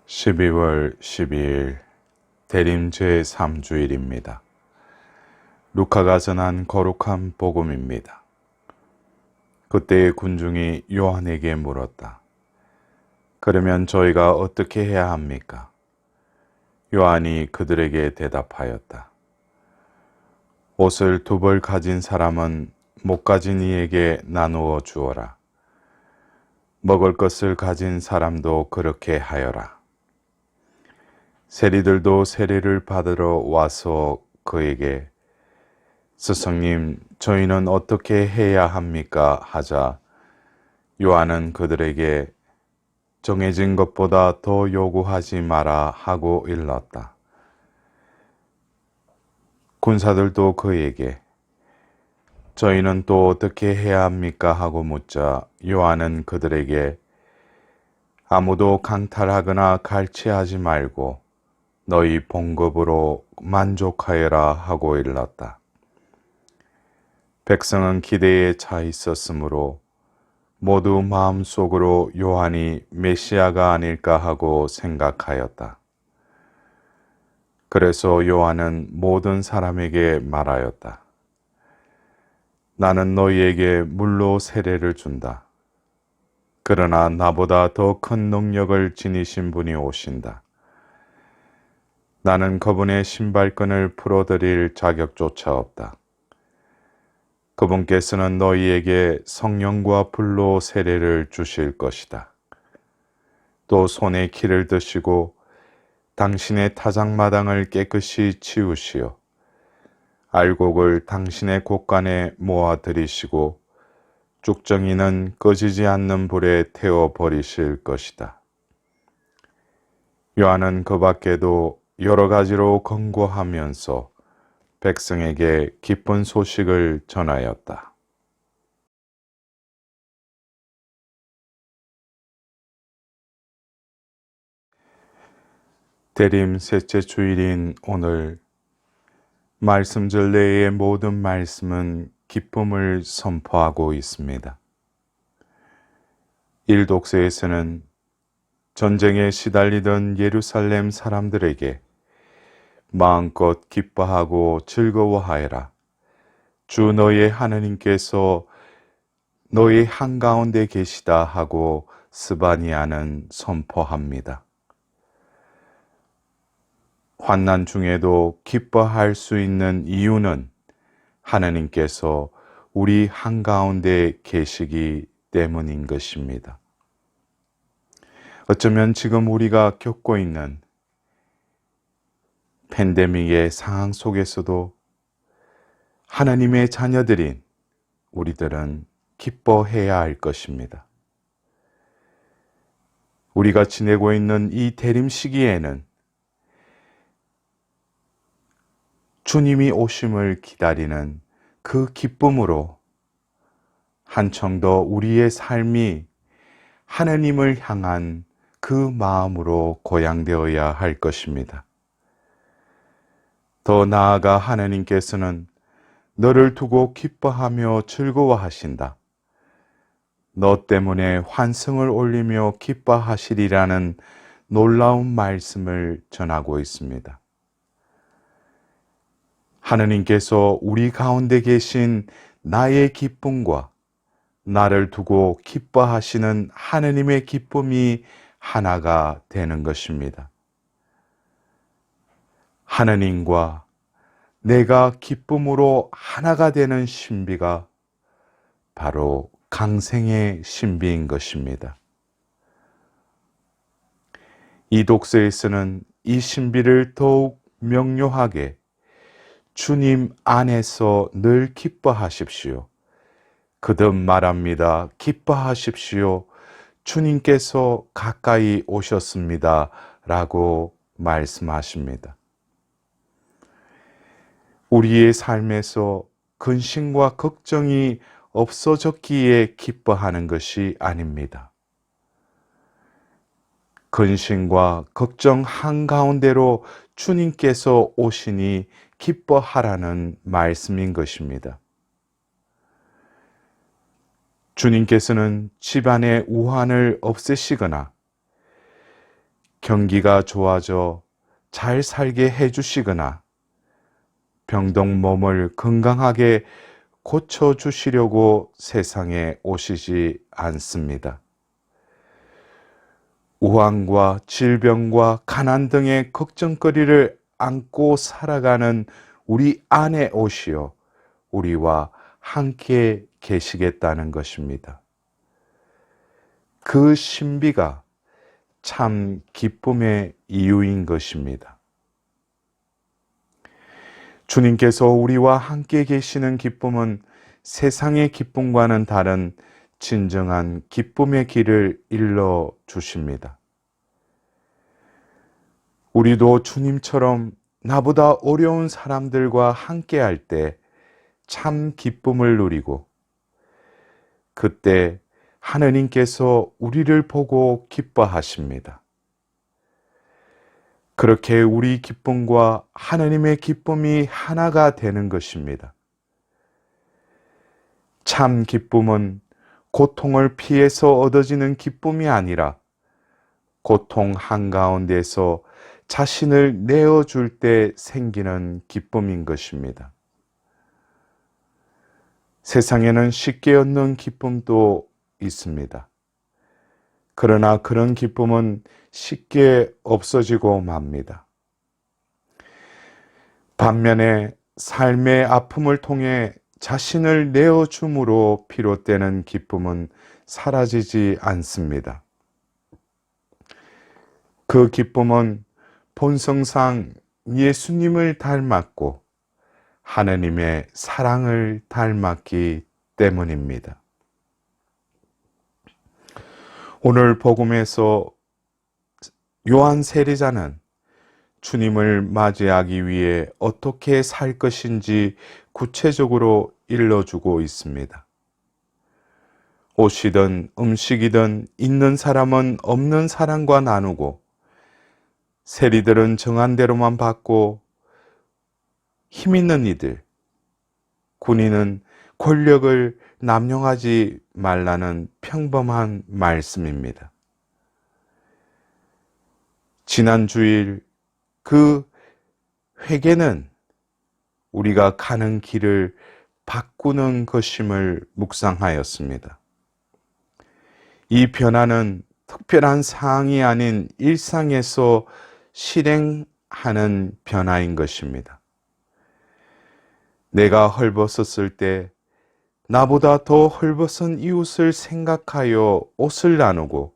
12월 12일 대림 제3주일입니다. 루카가 전한 거룩한 복음입니다. 그때의 군중이 요한에게 물었다. 그러면 저희가 어떻게 해야 합니까? 요한이 그들에게 대답하였다. 옷을 2벌 가진 사람은 못 가진 이에게 나누어 주어라. 먹을 것을 가진 사람도 그렇게 하여라. 세리들도 세례를 받으러 와서 그에게 스승님, 저희는 어떻게 해야 합니까? 하자 요한은 그들에게 정해진 것보다 더 요구하지 마라 하고 일렀다. 군사들도 그에게 저희는 또 어떻게 해야 합니까? 하고 묻자 요한은 그들에게 아무도 강탈하거나 갈취하지 말고 너희 봉급으로 만족하여라 하고 일렀다. 백성은 기대에 차 있었으므로 모두 마음속으로 요한이 메시아가 아닐까 하고 생각하였다. 그래서 요한은 모든 사람에게 말하였다. 나는 너희에게 물로 세례를 준다. 그러나 나보다 더 큰 능력을 지니신 분이 오신다. 나는 그분의 신발끈을 풀어드릴 자격조차 없다. 그분께서는 너희에게 성령과 불로 세례를 주실 것이다. 또 손에 키를 드시고 당신의 타작마당을 깨끗이 치우시어 알곡을 당신의 곳간에 모아 들이시고 쭉정이는 꺼지지 않는 불에 태워 버리실 것이다. 요한은 그 밖에도 여러 가지로 권고하면서 백성에게 기쁜 소식을 전하였다. 대림 셋째 주일인 오늘 말씀 전례의 모든 말씀은 기쁨을 선포하고 있습니다. 1독서에서는 전쟁에 시달리던 예루살렘 사람들에게 마음껏 기뻐하고 즐거워하여라. 주 너의 하느님께서 너의 한가운데 계시다 하고 스바니아는 선포합니다. 환난 중에도 기뻐할 수 있는 이유는 하느님께서 우리 한가운데 계시기 때문인 것입니다. 어쩌면 지금 우리가 겪고 있는 팬데믹의 상황 속에서도 하나님의 자녀들인 우리들은 기뻐해야 할 것입니다. 우리가 지내고 있는 이 대림 시기에는 주님이 오심을 기다리는 그 기쁨으로 한층 더 우리의 삶이 하나님을 향한 그 마음으로 고양되어야 할 것입니다. 더 나아가 하나님께서는 너를 두고 기뻐하며 즐거워하신다. 너 때문에 환성을 올리며 기뻐하시리라는 놀라운 말씀을 전하고 있습니다. 하느님께서 우리 가운데 계신 나의 기쁨과 나를 두고 기뻐하시는 하느님의 기쁨이 하나가 되는 것입니다. 하느님과 내가 기쁨으로 하나가 되는 신비가 바로 강생의 신비인 것입니다. 이 독서에서는 이 신비를 더욱 명료하게 주님 안에서 늘 기뻐하십시오. 거듭 말합니다. 기뻐하십시오. 주님께서 가까이 오셨습니다. 라고 말씀하십니다. 우리의 삶에서 근심과 걱정이 없어졌기에 기뻐하는 것이 아닙니다. 근심과 걱정 한가운데로 주님께서 오시니 기뻐하라는 말씀인 것입니다. 주님께서는 집안의 우환을 없애시거나 경기가 좋아져 잘 살게 해주시거나 병든 몸을 건강하게 고쳐주시려고 세상에 오시지 않습니다. 우환과 질병과 가난 등의 걱정거리를 안고 살아가는 우리 안에 오시어 우리와 함께 계시겠다는 것입니다. 그 신비가 참 기쁨의 이유인 것입니다. 주님께서 우리와 함께 계시는 기쁨은 세상의 기쁨과는 다른 진정한 기쁨의 길을 일러 주십니다. 우리도 주님처럼 나보다 어려운 사람들과 함께 할 때 참 기쁨을 누리고 그때 하느님께서 우리를 보고 기뻐하십니다. 그렇게 우리 기쁨과 하느님의 기쁨이 하나가 되는 것입니다. 참 기쁨은 고통을 피해서 얻어지는 기쁨이 아니라 고통 한가운데서 자신을 내어줄 때 생기는 기쁨인 것입니다. 세상에는 쉽게 얻는 기쁨도 있습니다. 그러나 그런 기쁨은 쉽게 없어지고 맙니다. 반면에 삶의 아픔을 통해 자신을 내어줌으로 비롯되는 기쁨은 사라지지 않습니다. 그 기쁨은 본성상 예수님을 닮았고 하느님의 사랑을 닮았기 때문입니다. 오늘 복음에서 요한 세리자는 주님을 맞이하기 위해 어떻게 살 것인지 구체적으로 일러주고 있습니다. 옷이든 음식이든 있는 사람은 없는 사람과 나누고 세리들은 정한 대로만 받고 힘 있는 이들, 군인은 권력을 남용하지 말라는 평범한 말씀입니다. 지난 주일 그 회개는 우리가 가는 길을 바꾸는 것임을 묵상하였습니다. 이 변화는 특별한 사항이 아닌 일상에서 실행하는 변화인 것입니다. 내가 헐벗었을 때 나보다 더 헐벗은 이웃을 생각하여 옷을 나누고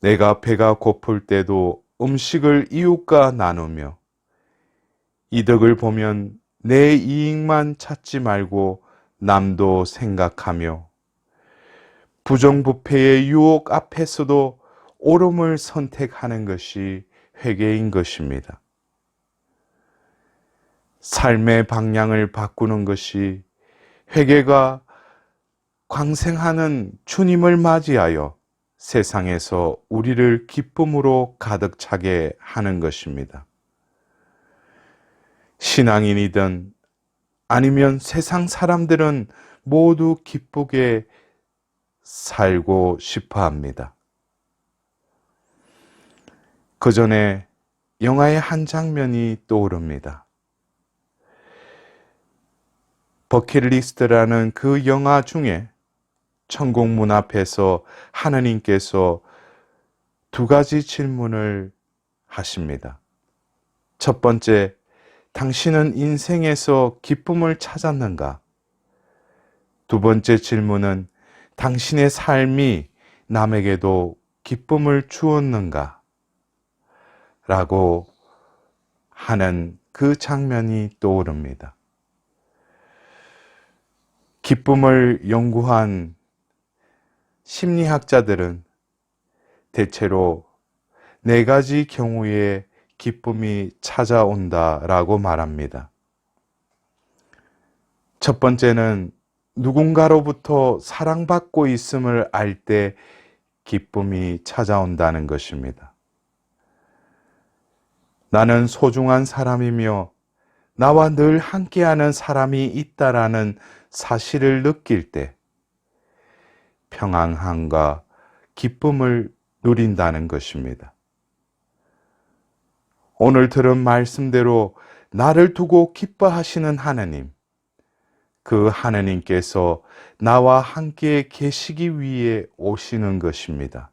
내가 배가 고플 때도 음식을 이웃과 나누며 이득을 보면 내 이익만 찾지 말고 남도 생각하며 부정부패의 유혹 앞에서도 옳음을 선택하는 것이 회개인 것입니다. 삶의 방향을 바꾸는 것이 회개가 광생하는 주님을 맞이하여 세상에서 우리를 기쁨으로 가득 차게 하는 것입니다. 신앙인이든 아니면 세상 사람들은 모두 기쁘게 살고 싶어 합니다. 그 전에 영화의 한 장면이 떠오릅니다. 버킷리스트라는 그 영화 중에 천국 문 앞에서 하느님께서 두 가지 질문을 하십니다. 첫 번째, 당신은 인생에서 기쁨을 찾았는가? 두 번째 질문은 당신의 삶이 남에게도 기쁨을 주었는가? 라고 하는 그 장면이 떠오릅니다. 기쁨을 연구한 심리학자들은 대체로 네 가지 경우에 기쁨이 찾아온다라고 말합니다. 첫 번째는 누군가로부터 사랑받고 있음을 알 때 기쁨이 찾아온다는 것입니다. 나는 소중한 사람이며 나와 늘 함께하는 사람이 있다라는 사실을 느낄 때 평안함과 기쁨을 누린다는 것입니다. 오늘 들은 말씀대로 나를 두고 기뻐하시는 하나님, 그 하나님께서 나와 함께 계시기 위해 오시는 것입니다.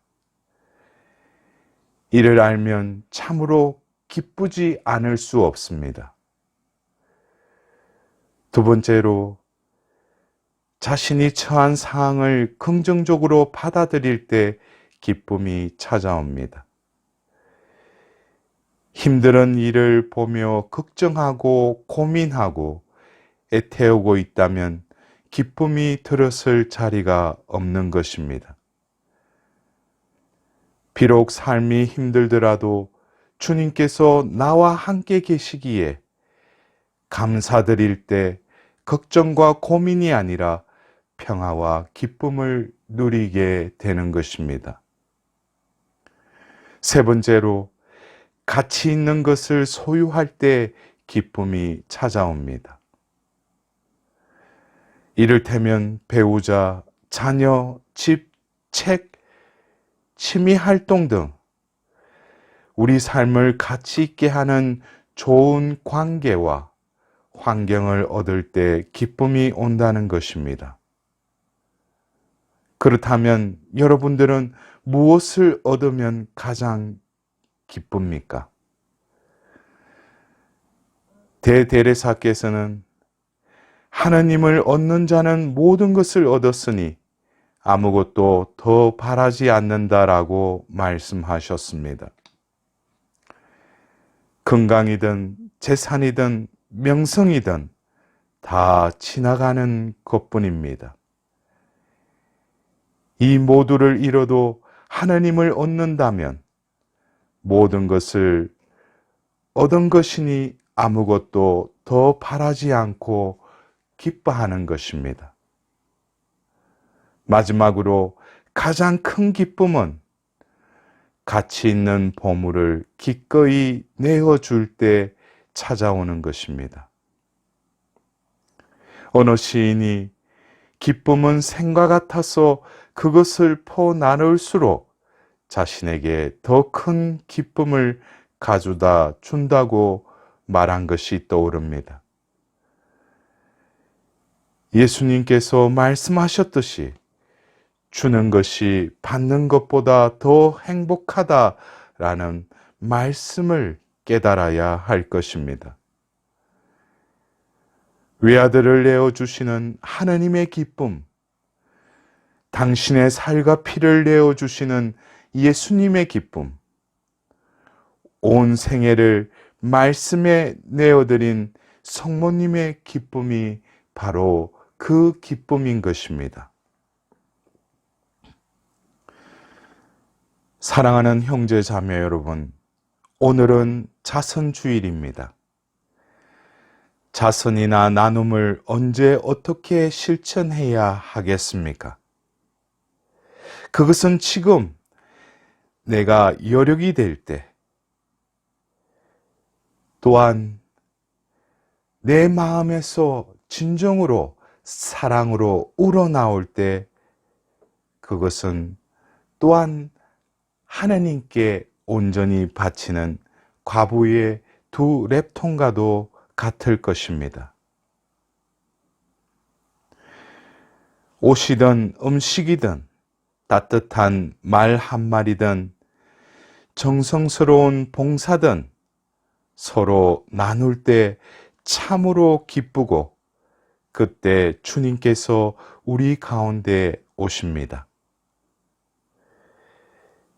이를 알면 참으로 기쁘지 않을 수 없습니다. 두 번째로, 자신이 처한 상황을 긍정적으로 받아들일 때 기쁨이 찾아옵니다. 힘든 일을 보며 걱정하고 고민하고 애태우고 있다면 기쁨이 들었을 자리가 없는 것입니다. 비록 삶이 힘들더라도 주님께서 나와 함께 계시기에 감사드릴 때 걱정과 고민이 아니라 평화와 기쁨을 누리게 되는 것입니다. 세 번째로, 가치 있는 것을 소유할 때 기쁨이 찾아옵니다. 이를테면 배우자, 자녀, 집, 책, 취미 활동 등 우리 삶을 가치 있게 하는 좋은 관계와 환경을 얻을 때 기쁨이 온다는 것입니다. 그렇다면 여러분들은 무엇을 얻으면 가장 기쁩니까? 대데레사께서는 하나님을 얻는 자는 모든 것을 얻었으니 아무것도 더 바라지 않는다라고 말씀하셨습니다. 건강이든 재산이든 명성이든 다 지나가는 것뿐입니다. 이 모두를 잃어도 하나님을 얻는다면 모든 것을 얻은 것이니 아무것도 더 바라지 않고 기뻐하는 것입니다. 마지막으로 가장 큰 기쁨은 가치 있는 보물을 기꺼이 내어줄 때 찾아오는 것입니다. 어느 시인이 기쁨은 샘과 같아서 그것을 퍼 나눌수록 자신에게 더 큰 기쁨을 가져다 준다고 말한 것이 떠오릅니다. 예수님께서 말씀하셨듯이 주는 것이 받는 것보다 더 행복하다라는 말씀을 깨달아야 할 것입니다. 외아들을 내어주시는 하나님의 기쁨, 당신의 살과 피를 내어주시는 예수님의 기쁨, 온 생애를 말씀에 내어드린 성모님의 기쁨이 바로 그 기쁨인 것입니다. 사랑하는 형제 자매 여러분, 오늘은 자선주일입니다. 자선이나 나눔을 언제 어떻게 실천해야 하겠습니까? 그것은 지금 내가 여력이 될 때, 또한 내 마음에서 진정으로 사랑으로 우러나올 때, 그것은 또한 하나님께 온전히 바치는 과부의 두 랩통과도 같을 것입니다. 옷이든 음식이든 따뜻한 말 한마디든 정성스러운 봉사든 서로 나눌 때 참으로 기쁘고 그때 주님께서 우리 가운데 오십니다.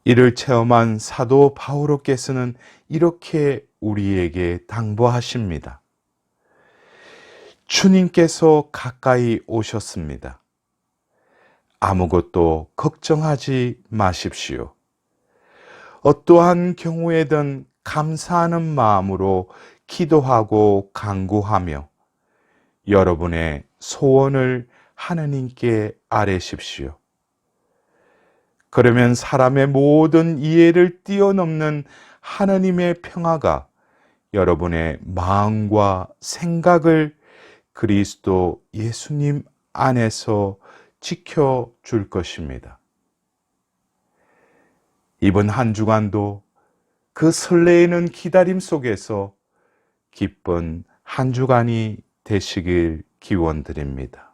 이를 체험한 사도 바오로께서는 이렇게 우리에게 당부하십니다. 주님께서 가까이 오셨습니다. 아무것도 걱정하지 마십시오. 어떠한 경우에든 감사하는 마음으로 기도하고 간구하며 여러분의 소원을 하나님께 아뢰십시오. 그러면 사람의 모든 이해를 뛰어넘는 하나님의 평화가 여러분의 마음과 생각을 그리스도 예수님 안에서 지켜줄 것입니다. 이번 한 주간도 그 설레이는 기다림 속에서 기쁜 한 주간이 되시길 기원드립니다.